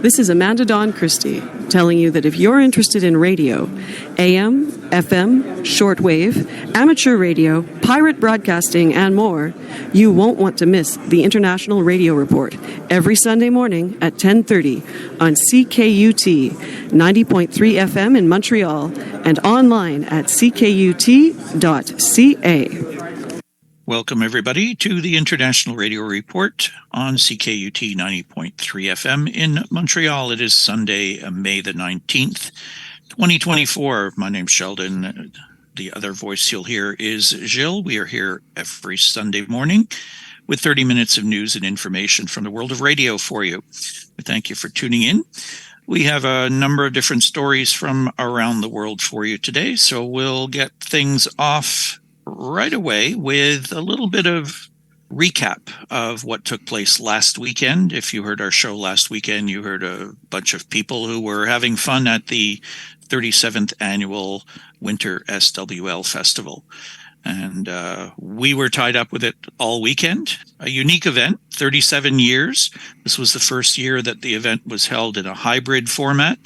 This is Amanda Dawn Christie telling you that if you're interested in radio, AM, FM, shortwave, amateur radio, pirate broadcasting, and more, you won't want to miss the International Radio Report every Sunday morning at 10:30 on CKUT 90.3 FM in Montreal and online at ckut.ca. Welcome, everybody, to the International Radio Report on CKUT 90.3 FM in Montreal. It is Sunday, May the 19th, 2024. My name's Sheldon. The other voice you'll hear is Gilles. We are here every Sunday morning with 30 minutes of news and information from the world of radio for you. We thank you for tuning in. We have a number of different stories from around the world for you today, so we'll get things off right away with a little bit of recap of what took place last weekend. If you heard our show last weekend, you heard a bunch of people who were having fun at the 37th annual Winter SWL Festival. And we were tied up with it all weekend. A unique event, 37 years. This was the first year that the event was held in a hybrid format.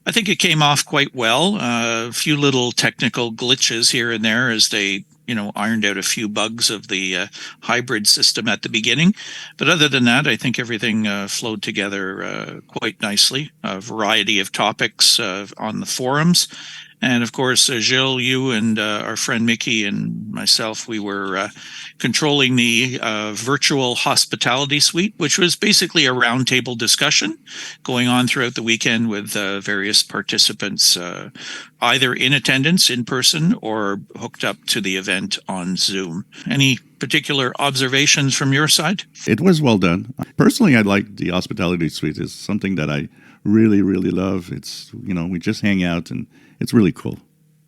I think it came off quite well. A few little technical glitches here and there as they ironed out a few bugs of the hybrid system at the beginning. But other than that, I think everything flowed together quite nicely. A variety of topics on the forums. And of course, Gilles, you and our friend Mickey and myself, we were controlling the virtual hospitality suite, which was basically a roundtable discussion going on throughout the weekend with various participants, either in attendance in person or hooked up to the event on Zoom. Any particular observations from your side? It was well done. Personally, I like the hospitality suite. It's something that I really, really love. It's, we just hang out and it's really cool.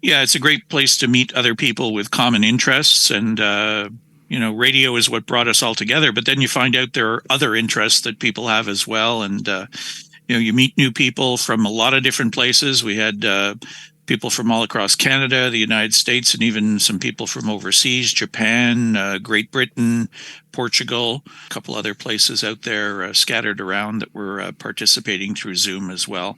Yeah, it's a great place to meet other people with common interests. And, radio is what brought us all together. But then you find out there are other interests that people have as well. And, you meet new people from a lot of different places. We had people from all across Canada, the United States, and even some people from overseas, Japan, Great Britain, Portugal, a couple other places out there scattered around that were participating through Zoom as well.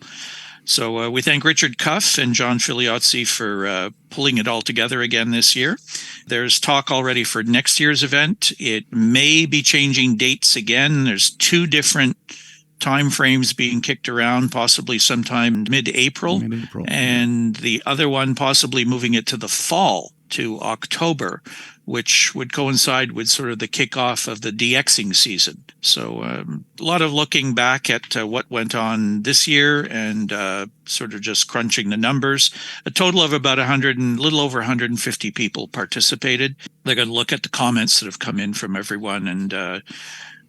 So we thank Richard Cuff and John Filiozzi for pulling it all together again this year. There's talk already for next year's event. It may be changing dates again. There's two different time frames being kicked around, possibly sometime mid-April, and the other one possibly moving it to the fall, to October, which would coincide with sort of the kickoff of the DXing season. So a lot of looking back at what went on this year and sort of just crunching the numbers. A total of about little over 150 people participated. They're going to look at the comments that have come in from everyone and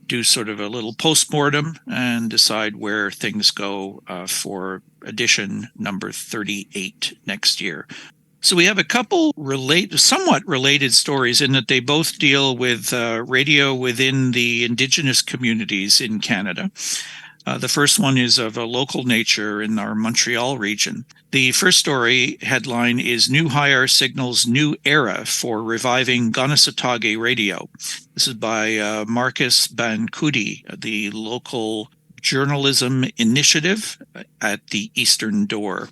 do sort of a little postmortem and decide where things go for edition number 38 next year. So we have a couple somewhat related stories in that they both deal with radio within the Indigenous communities in Canada. The first one is of a local nature in our Montreal region. The first story headline is New Hire Signals New Era for Reviving Kanehsatà Radio. This is by Marcus Bankuti, the local journalism initiative at the Eastern Door.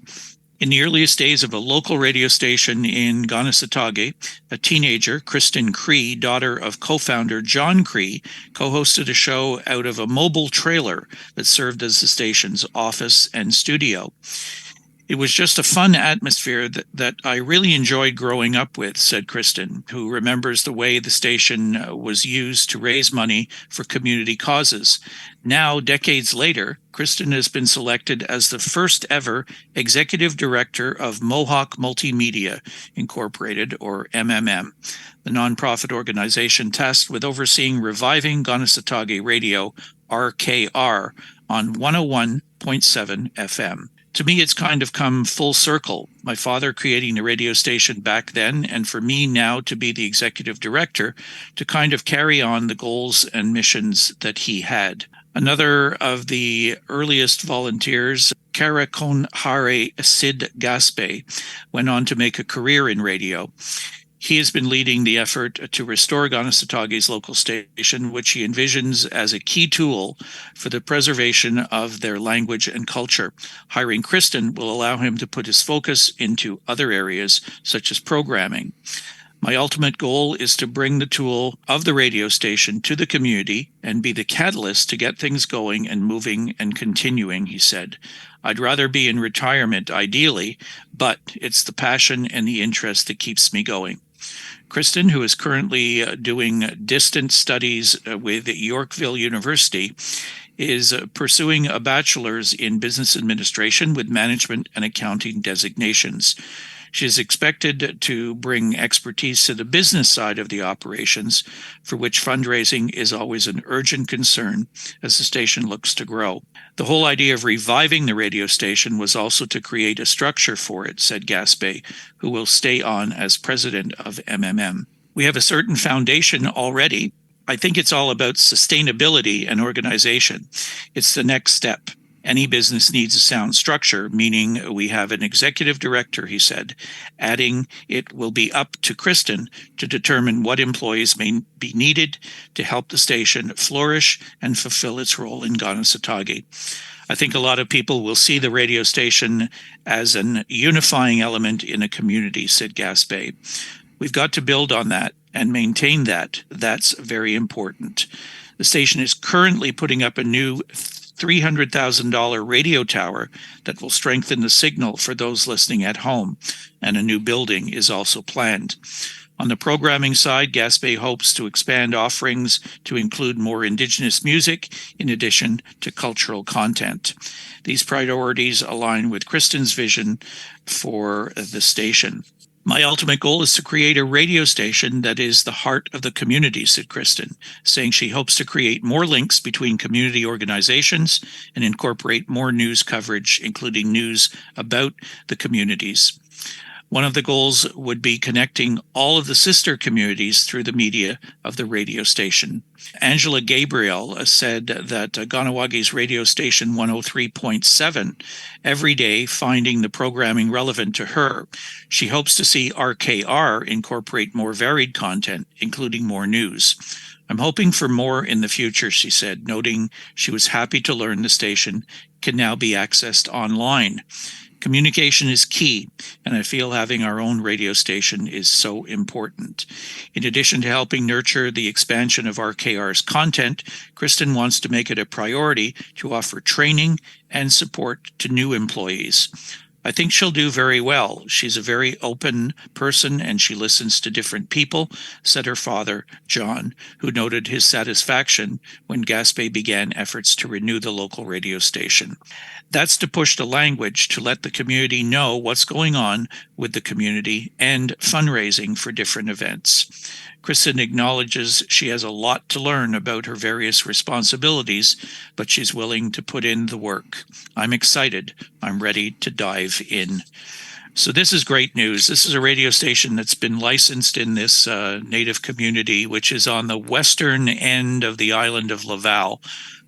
In the earliest days of a local radio station in Kanehsatà, a teenager, Kristen Cree, daughter of co-founder John Cree, co-hosted a show out of a mobile trailer that served as the station's office and studio. It was just a fun atmosphere that I really enjoyed growing up with, said Kristen, who remembers the way the station was used to raise money for community causes. Now, decades later, Kristen has been selected as the first ever executive director of Mohawk Multimedia Incorporated, or MMM, the nonprofit organization tasked with overseeing Reviving Kanehsatà Radio, RKR, on 101.7 FM. To me, it's kind of come full circle. My father creating the radio station back then, and for me now to be the executive director to kind of carry on the goals and missions that he had. Another of the earliest volunteers, Kara Konhare Sid Gaspe, went on to make a career in radio. He has been leading the effort to restore Kanehsatà's local station, which he envisions as a key tool for the preservation of their language and culture. Hiring Kristen will allow him to put his focus into other areas, such as programming. My ultimate goal is to bring the tool of the radio station to the community and be the catalyst to get things going and moving and continuing, he said. I'd rather be in retirement, ideally, but it's the passion and the interest that keeps me going. Kristen, who is currently doing distant studies with Yorkville University, is pursuing a bachelor's in business administration with management and accounting designations. She is expected to bring expertise to the business side of the operations, for which fundraising is always an urgent concern as the station looks to grow. The whole idea of reviving the radio station was also to create a structure for it, said Gaspé, who will stay on as president of MMM. We have a certain foundation already. I think it's all about sustainability and organization. It's the next step. Any business needs a sound structure, meaning we have an executive director, he said, adding it will be up to Kristen to determine what employees may be needed to help the station flourish and fulfill its role in Kanehsatà. I think a lot of people will see the radio station as an unifying element in a community, said Gaspé. We've got to build on that and maintain that. That's very important. The station is currently putting up a new $300,000 radio tower that will strengthen the signal for those listening at home, and a new building is also planned. On the programming side, Gaspé hopes to expand offerings to include more Indigenous music in addition to cultural content. These priorities align with Kristen's vision for the station. My ultimate goal is to create a radio station that is the heart of the community, said Kristen, saying she hopes to create more links between community organizations and incorporate more news coverage, including news about the communities. One of the goals would be connecting all of the sister communities through the media of the radio station. Angela Gabriel said that Kanewagi's radio station 103.7 every day, finding the programming relevant to her. She hopes to see RKR incorporate more varied content, including more news. I'm hoping for more in the future, she said, noting she was happy to learn the station can now be accessed online. Communication is key, and I feel having our own radio station is so important. In addition to helping nurture the expansion of RKR's content, Kristen wants to make it a priority to offer training and support to new employees. I think she'll do very well. She's a very open person and she listens to different people, said her father, John, who noted his satisfaction when Gaspé began efforts to renew the local radio station. That's to push the language to let the community know what's going on with the community and fundraising for different events. Kristen acknowledges she has a lot to learn about her various responsibilities, but she's willing to put in the work. I'm excited. I'm ready to dive in. So this is great news. This is a radio station that's been licensed in this native community, which is on the western end of the island of Laval,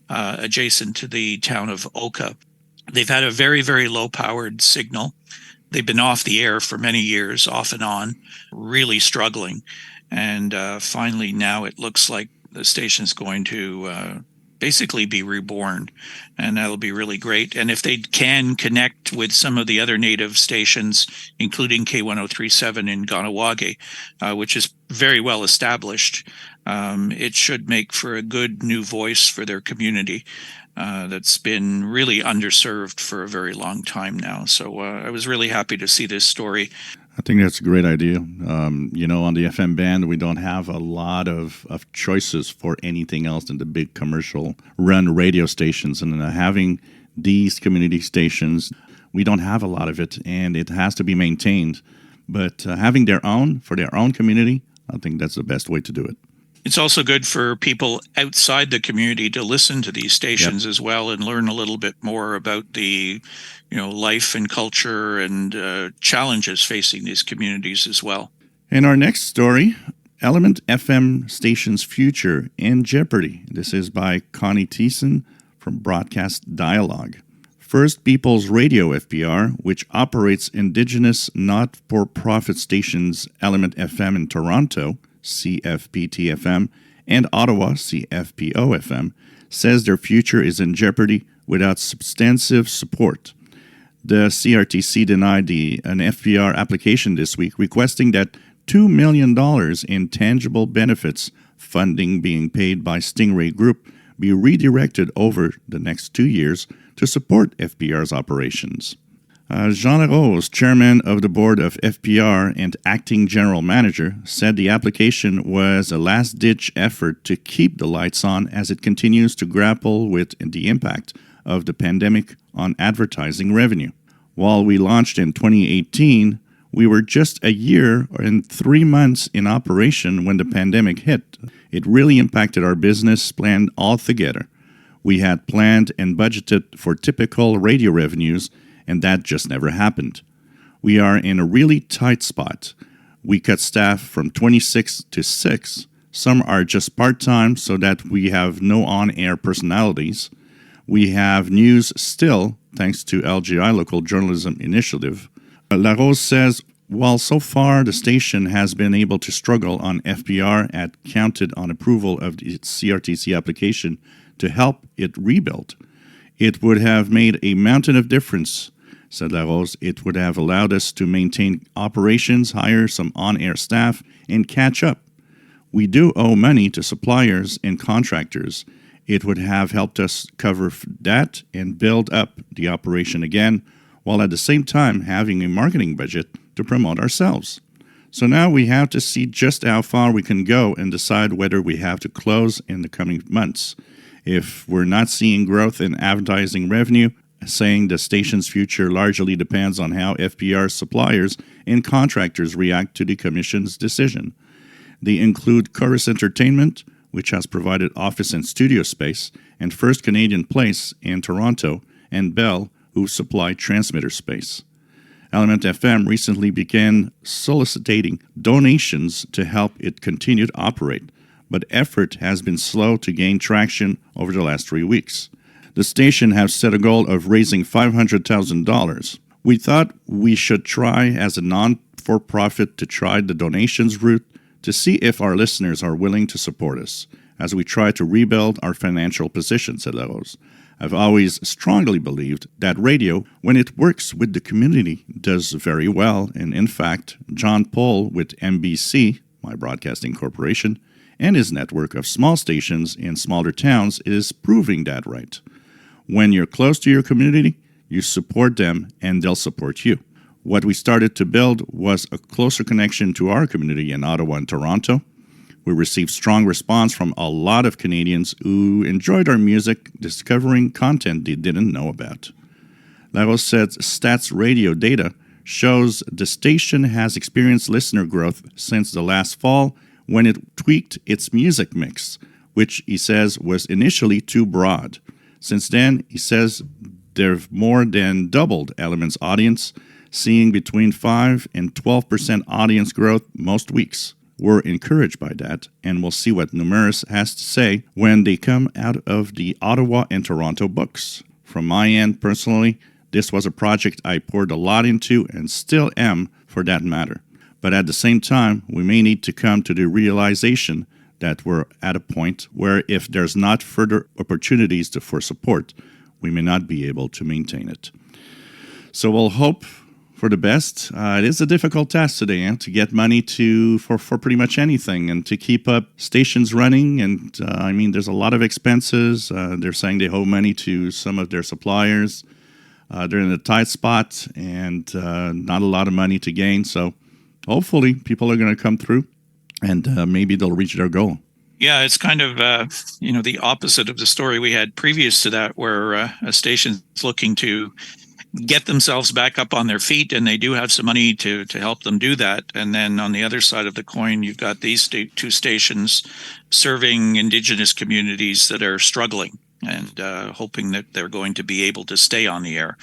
adjacent to the town of Oka. They've had a very, very low-powered signal. They've been off the air for many years, off and on, really struggling. And finally, now it looks like the station's going to basically be reborn, and that'll be really great. And if they can connect with some of the other native stations, including K1037 in Kanewagi, which is very well established, it should make for a good new voice for their community that's been really underserved for a very long time now. So I was really happy to see this story. I think that's a great idea. On the FM band, we don't have a lot of choices for anything else than the big commercial run radio stations. And having these community stations, we don't have a lot of it, and it has to be maintained. But having their own, for their own community, I think that's the best way to do it. It's also good for people outside the community to listen to these stations as well and learn a little bit more about the, life and culture and challenges facing these communities as well. In our next story, ELMNT FM station's future in jeopardy. This is by Connie Thiessen from Broadcast Dialogue. First People's Radio FPR, which operates Indigenous not-for-profit stations ELMNT FM in Toronto, CFPT-FM, and Ottawa, CFPO-FM, says their future is in jeopardy without substantive support. The CRTC denied an FPR application this week, requesting that $2 million in tangible benefits funding being paid by Stingray Group be redirected over the next 2 years to support FPR's operations. Jean Larose, chairman of the board of FPR and acting general manager, said the application was a last-ditch effort to keep the lights on as it continues to grapple with the impact of the pandemic on advertising revenue. While we launched in 2018, we were just a year and 3 months in operation when the pandemic hit. It really impacted our business plan altogether. We had planned and budgeted for typical radio revenues, and that just never happened. We are in a really tight spot. We cut staff from 26 to 6. Some are just part-time so that we have no on-air personalities. We have news still, thanks to LGI Local Journalism Initiative. Larose says, while so far the station has been able to struggle on FPR and counted on approval of its CRTC application to help it rebuild, it would have made a mountain of difference, said Larose. It would have allowed us to maintain operations, hire some on-air staff, and catch up. We do owe money to suppliers and contractors. It would have helped us cover that and build up the operation again, while at the same time having a marketing budget to promote ourselves. So now we have to see just how far we can go and decide whether we have to close in the coming months. If we're not seeing growth in advertising revenue, saying the station's future largely depends on how FPR suppliers and contractors react to the Commission's decision. They include Kehres Entertainment, which has provided office and studio space, and First Canadian Place in Toronto, and Bell, who supply transmitter space. ELMNT FM recently began soliciting donations to help it continue to operate, but effort has been slow to gain traction over the last 3 weeks. The station has set a goal of raising $500,000. We thought we should try as a non-for-profit to try the donations route to see if our listeners are willing to support us as we try to rebuild our financial position, said Larose. I've always strongly believed that radio, when it works with the community, does very well, and in fact, John Paul with MBC, my broadcasting corporation, and his network of small stations in smaller towns is proving that right. When you're close to your community, you support them and they'll support you. What we started to build was a closer connection to our community in Ottawa and Toronto. We received strong response from a lot of Canadians who enjoyed our music, discovering content they didn't know about. Larose said Stats Radio data shows the station has experienced listener growth since the last fall when it tweaked its music mix, which he says was initially too broad. Since then, he says they've more than doubled ELMNT's audience, seeing between 5 and 12% audience growth most weeks. We're encouraged by that, and we'll see what Numerous has to say when they come out of the Ottawa and Toronto books. From my end, personally, this was a project I poured a lot into and still am for that matter. But at the same time, we may need to come to the realization that we're at a point where if there's not further opportunities for support, we may not be able to maintain it. So we'll hope for the best. It is a difficult task today to get money for pretty much anything and to keep up stations running. And there's a lot of expenses. They're saying they owe money to some of their suppliers. They're in a tight spot and not a lot of money to gain. So hopefully people are going to come through and maybe they'll reach their goal. Yeah, it's kind of, the opposite of the story we had previous to that, where a station's looking to get themselves back up on their feet, and they do have some money to help them do that. And then on the other side of the coin, you've got these two stations serving Indigenous communities that are struggling and hoping that they're going to be able to stay on the air.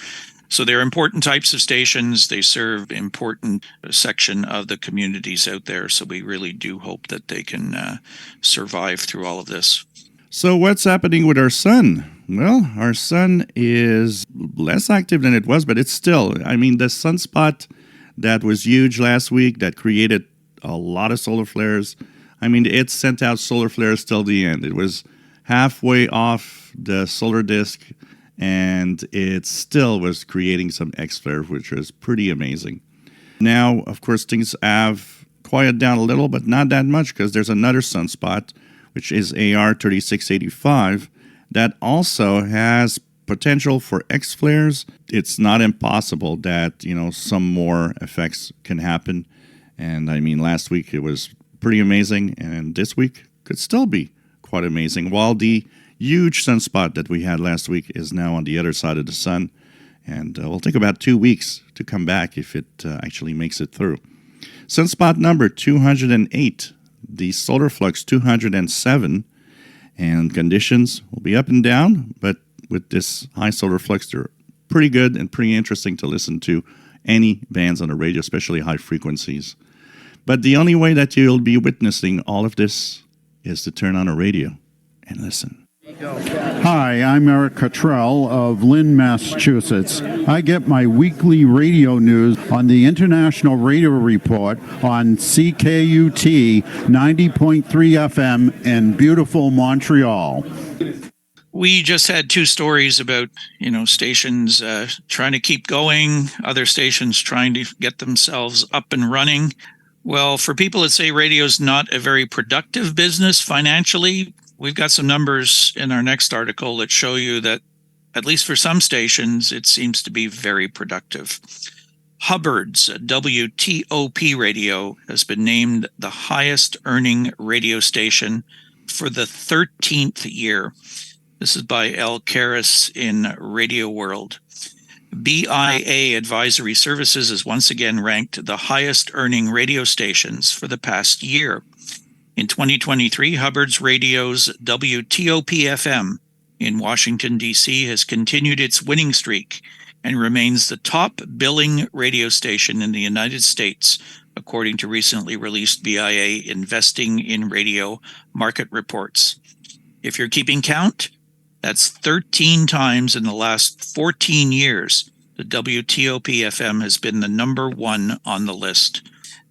So they're important types of stations. They serve important section of the communities out there. So we really do hope that they can survive through all of this. So what's happening with our sun? Well, our sun is less active than it was, but it's still, I mean, the sunspot that was huge last week that created a lot of solar flares, I mean, it sent out solar flares till the end. It was halfway off the solar disk, and it still was creating some X flares, which was pretty amazing. Now, of course, things have quieted down a little, but not that much, because there's another sunspot, which is AR 3685, that also has potential for X flares. It's not impossible that, some more effects can happen. And I mean, last week it was pretty amazing, and this week could still be quite amazing. While the huge sunspot that we had last week is now on the other side of the sun, and will take about 2 weeks to come back if it actually makes it through. Sunspot number 208, the solar flux 207, and conditions will be up and down, but with this high solar flux, they're pretty good and pretty interesting to listen to any bands on the radio, especially high frequencies. But the only way that you'll be witnessing all of this is to turn on a radio and listen. Hi, I'm Eric Cottrell of Lynn, Massachusetts. I get my weekly radio news on the International Radio Report on CKUT 90.3 FM in beautiful Montreal. We just had two stories about, stations trying to keep going, other stations trying to get themselves up and running. Well, for people that say radio's not a very productive business financially, we've got some numbers in our next article that show you that, at least for some stations, it seems to be very productive. Hubbard's WTOP radio has been named the highest earning radio station for the 13th year. This is by Elle Kehres in Radioworld. BIA Advisory Services is once again ranked the highest earning radio stations for the past year. In 2023, Hubbard's Radio's WTOP FM in Washington, D.C. has continued its winning streak and remains the top billing radio station in the United States, according to recently released BIA Investing in Radio market reports. If you're keeping count, that's 13 times in the last 14 years the WTOP FM has been the number one on the list.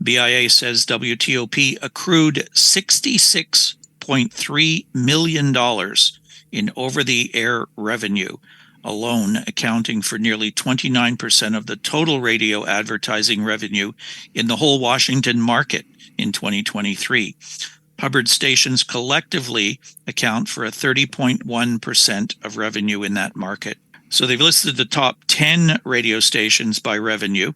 BIA says WTOP accrued $66.3 million in over-the-air revenue, alone accounting for nearly 29% of the total radio advertising revenue in the whole Washington market in 2023. Hubbard stations collectively account for a 30.1% of revenue in that market. So they've listed the top 10 radio stations by revenue,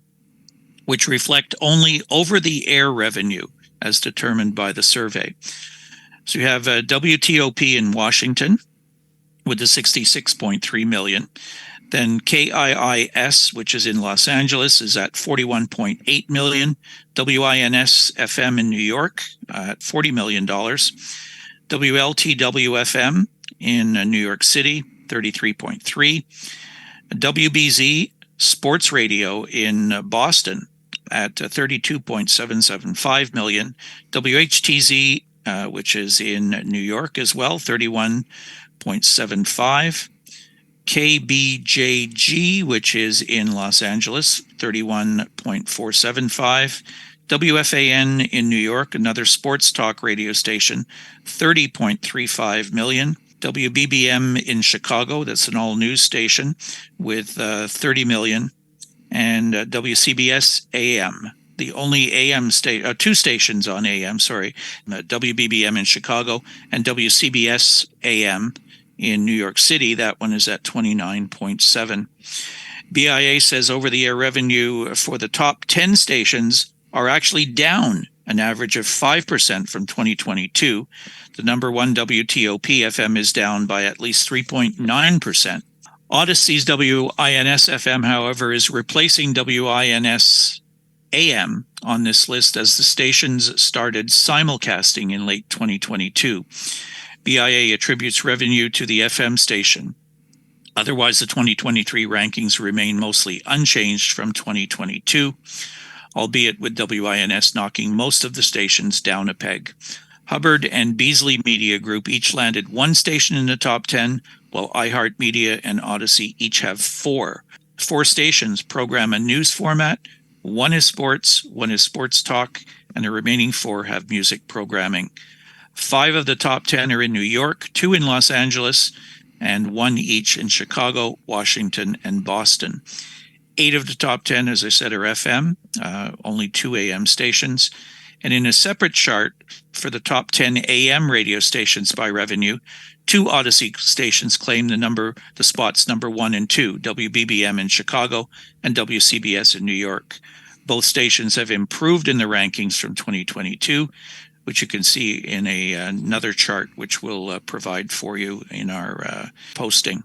which reflect only over-the-air revenue as determined by the survey. So you have WTOP in Washington with the 66.3 million. Then KIIS, which is in Los Angeles, is at 41.8 million. WINS FM in New York at $40 million. WLTW FM in New York City, 33.3. WBZ Sports Radio in Boston at 32.775 million. WHTZ, which is in New York as well, 31.75. KBJG, which is in Los Angeles, 31.475. WFAN in New York, another sports talk radio station, 30.35 million. WBBM in Chicago, that's an all-news station with 30 million. And WCBS AM, the only AM two stations on AM, WBBM in Chicago and WCBS AM in New York City. That one is at 29.7. BIA says over-the-air revenue for the top 10 stations are actually down an average of 5% from 2022. The number one WTOP FM is down by at least 3.9%. Odyssey's WINS FM, however, is replacing WINS AM on this list as the stations started simulcasting in late 2022. BIA attributes revenue to the FM station. Otherwise, the 2023 rankings remain mostly unchanged from 2022, albeit with WINS knocking most of the stations down a peg. Hubbard and Beasley Media Group each landed 1 station in the top 10, while iHeartMedia and Odyssey each have 4. 4 stations program a news format. 1 is sports, 1 is sports talk, and the remaining 4 have music programming. 5 of the top 10 are in New York, 2 in Los Angeles, and 1 each in Chicago, Washington, and Boston. 8 of the top 10, as I said, are FM, only 2 AM stations. And in a separate chart for the top 10 AM radio stations by revenue, 2 Odyssey stations claim the spots number 1 and 2, WBBM in Chicago and WCBS in New York. Both stations have improved in the rankings from 2022, which you can see in another chart, which we'll provide for you in our posting.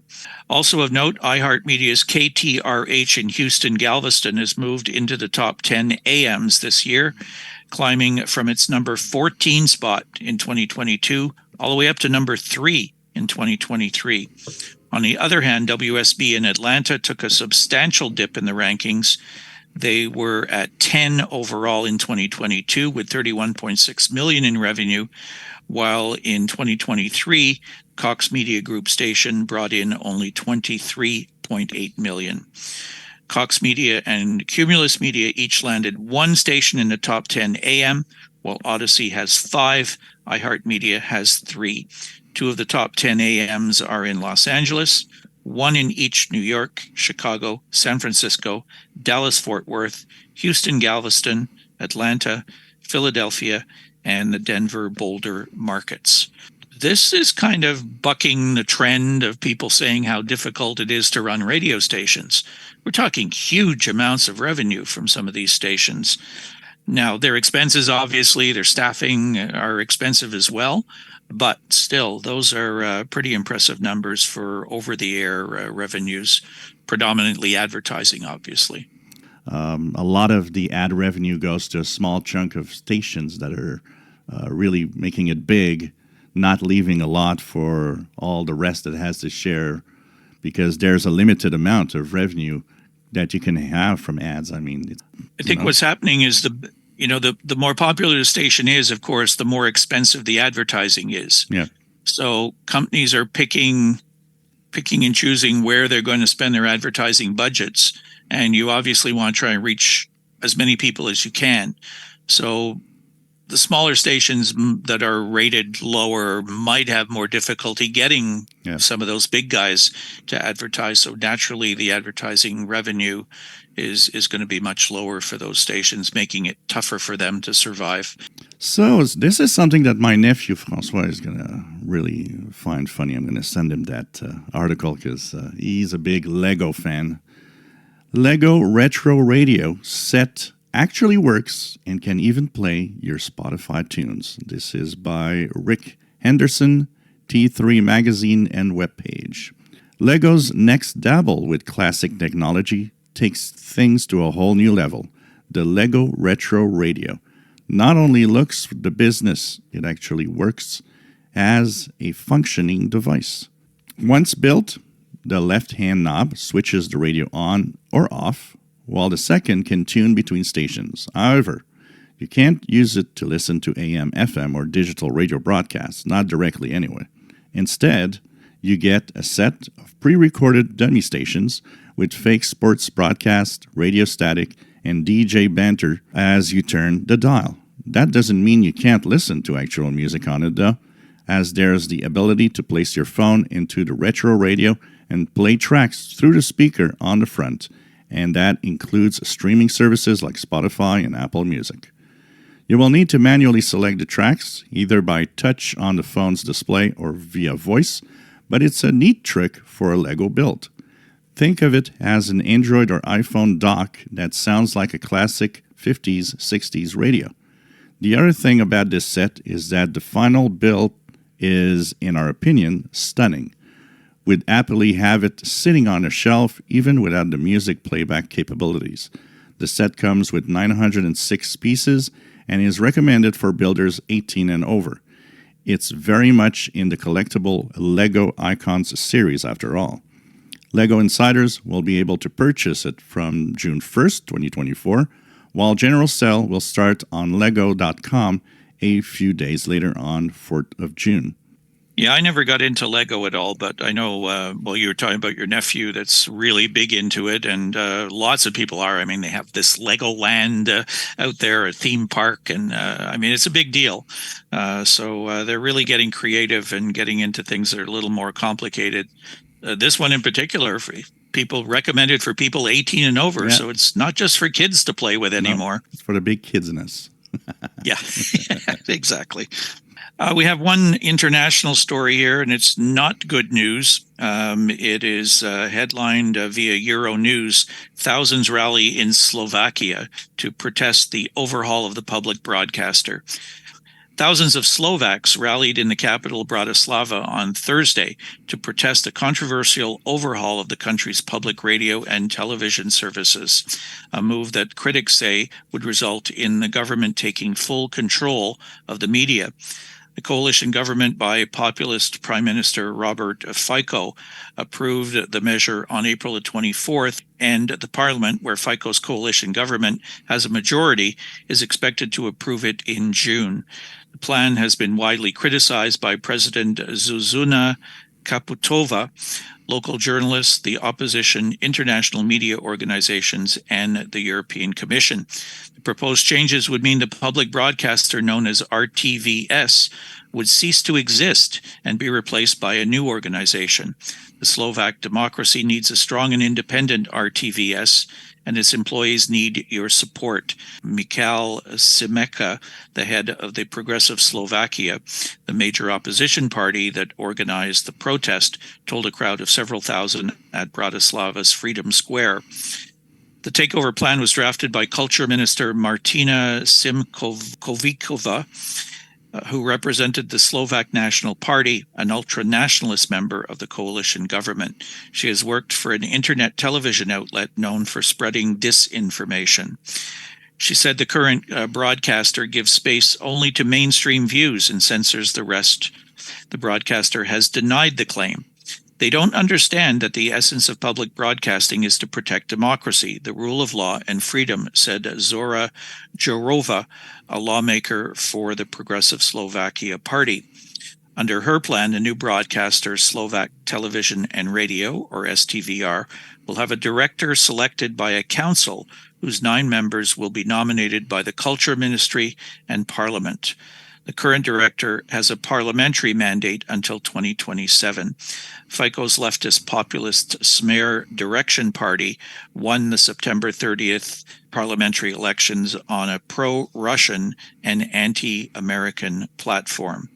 Also of note, iHeartMedia's KTRH in Houston, Galveston has moved into the top 10 AMs this year, climbing from its number 14 spot in 2022 all the way up to number 3 in 2023. On the other hand, WSB in Atlanta took a substantial dip in the rankings. They were at 10 overall in 2022 with $31.6 million in revenue, while in 2023, Cox Media Group station brought in only $23.8 million. Cox Media and Cumulus Media each landed 1 station in the top 10 AM, while Odyssey has 5, iHeartMedia has 3. 2 of the top 10 AMs are in Los Angeles, 1 in each New York, Chicago, San Francisco, Dallas-Fort Worth, Houston, Galveston, Atlanta, Philadelphia, and the Denver-Boulder markets. This is kind of bucking the trend of people saying how difficult it is to run radio stations. We're talking huge amounts of revenue from some of these stations. Now, their expenses, obviously, their staffing are expensive as well. But still, those are pretty impressive numbers for over-the-air revenues, predominantly advertising, obviously. A lot of the ad revenue goes to a small chunk of stations that are really making it big, not leaving a lot for all the rest that has to share, because there's a limited amount of revenue that you can have from ads. I mean, I think what's happening is the more popular the station is, of course, the more expensive the advertising is. Yeah. So companies are picking and choosing where they're going to spend their advertising budgets, and you obviously want to try and reach as many people as you can. So the smaller stations that are rated lower might have more difficulty getting some of those big guys to advertise. So naturally, the advertising revenue is going to be much lower for those stations, making it tougher for them to survive. So this is something that my nephew Francois is going to really find funny. I'm going to send him that article because he's a big Lego fan. Lego Retro Radio set actually works and can even play your Spotify tunes. This is by Rick Henderson, T3 Magazine and Webpage. Lego's next dabble with classic technology takes things to a whole new level. The Lego Retro Radio not only looks the business, it actually works as a functioning device. Once built, the left-hand knob switches the radio on or off, while the second can tune between stations. However, you can't use it to listen to AM, FM, or digital radio broadcasts, not directly anyway. Instead, you get a set of pre-recorded dummy stations with fake sports broadcast, radio static, and DJ banter as you turn the dial. That doesn't mean you can't listen to actual music on it, though, as there's the ability to place your phone into the retro radio and play tracks through the speaker on the front, and that includes streaming services like Spotify and Apple Music. You will need to manually select the tracks, either by touch on the phone's display or via voice, but it's a neat trick for a Lego build. Think of it as an Android or iPhone dock that sounds like a classic 50s, 60s radio. The other thing about this set is that the final build is, in our opinion, stunning. We'd happily have it sitting on a shelf even without the music playback capabilities. The set comes with 906 pieces and is recommended for builders 18 and over. It's very much in the collectible Lego Icons series after all. Lego Insiders will be able to purchase it from June 1st, 2024, while general sale will start on lego.com a few days later on 4th of June. Yeah, I never got into Lego at all, but I know, well, you were talking about your nephew that's really big into it, and lots of people are. I mean, they have this Legoland out there, a theme park, and I mean, it's a big deal. So they're really getting creative and getting into things that are a little more complicated. This one in particular, people recommended for people 18 and over, so it's not just for kids to play with anymore. No, it's for the big kids in us. Yeah, exactly. We have one international story here, and it's not good news. It is headlined via EuroNews. Thousands rally in Slovakia to protest the overhaul of the public broadcaster. Thousands of Slovaks rallied in the capital Bratislava on Thursday to protest a controversial overhaul of the country's public radio and television services, a move that critics say would result in the government taking full control of the media. The coalition government by populist Prime Minister Robert Fico approved the measure on April the 24th, and the parliament, where Fico's coalition government has a majority, is expected to approve it in June. The plan has been widely criticized by President Zuzana Kaputova, local journalists, the opposition, international media organizations, and the European Commission. The proposed changes would mean the public broadcaster known as RTVS would cease to exist and be replaced by a new organization. The Slovak democracy needs a strong and independent RTVS, and its employees need your support. Michal Simeka, the head of the Progressive Slovakia, the major opposition party that organized the protest, told a crowd of several thousand at Bratislava's Freedom Square. The takeover plan was drafted by Culture Minister Martina Simkovikova, who represented the Slovak National Party, an ultra-nationalist member of the coalition government. She has worked for an internet television outlet known for spreading disinformation. She said the current broadcaster gives space only to mainstream views and censors the rest. The broadcaster has denied the claim. They don't understand that the essence of public broadcasting is to protect democracy, the rule of law, and freedom, said Zora Jourova, a lawmaker for the Progressive Slovakia Party. Under her plan, the new broadcaster, Slovak Television and Radio, or STVR, will have a director selected by a council whose 9 members will be nominated by the Culture Ministry and Parliament. The current director has a parliamentary mandate until 2027. Fico's leftist populist Smer Direction Party won the September 30th parliamentary elections on a pro-Russian and anti-American platform.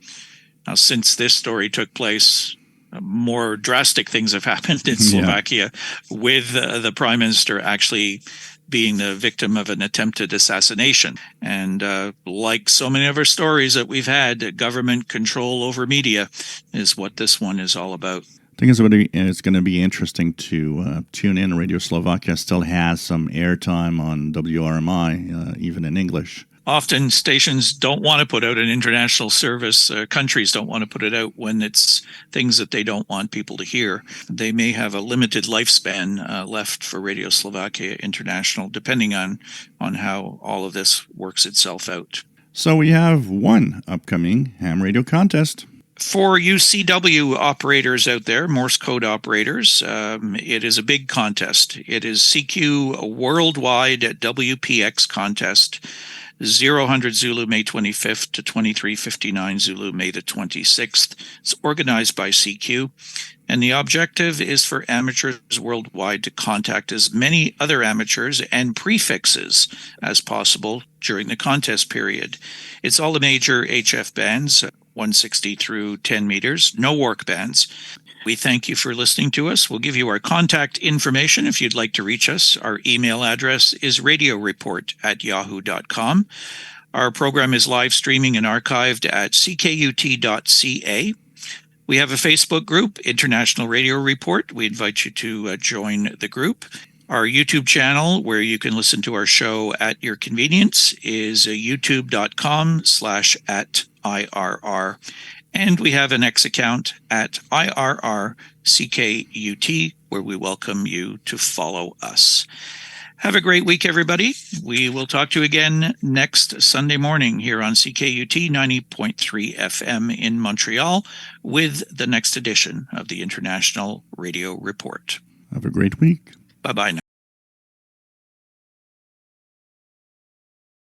Now, since this story took place, more drastic things have happened in Slovakia, with the prime minister actually being the victim of an attempted assassination. And like so many of our stories that we've had, government control over media is what this one is all about. I think it's going to be interesting to tune in. Radio Slovakia still has some airtime on WRMI, even in English. Often stations don't want to put out an international service. Countries don't want to put it out when it's things that they don't want people to hear. They may have a limited lifespan left for Radio Slovakia International, depending on how all of this works itself out. So we have one upcoming ham radio contest. For UCW operators out there, Morse code operators, it is a big contest. It is CQ Worldwide WPX Contest. 0-100 Zulu, May 25th to 2359 Zulu, May the 26th. It's organized by CQ, and the objective is for amateurs worldwide to contact as many other amateurs and prefixes as possible during the contest period. It's all the major HF bands, 160 through 10 meters, no work bands. We thank you for listening to us. We'll give you our contact information if you'd like to reach us. Our email address is radioreport@yahoo.com. Our program is live streaming and archived at ckut.ca. We have a Facebook group, International Radio Report. We invite you to join the group. Our YouTube channel, where you can listen to our show at your convenience, is youtube.com/@IRR. And we have an X account at IRRCKUT, where we welcome you to follow us. Have a great week, everybody. We will talk to you again next Sunday morning here on CKUT 90.3 FM in Montreal with the next edition of the International Radio Report. Have a great week. Bye-bye now.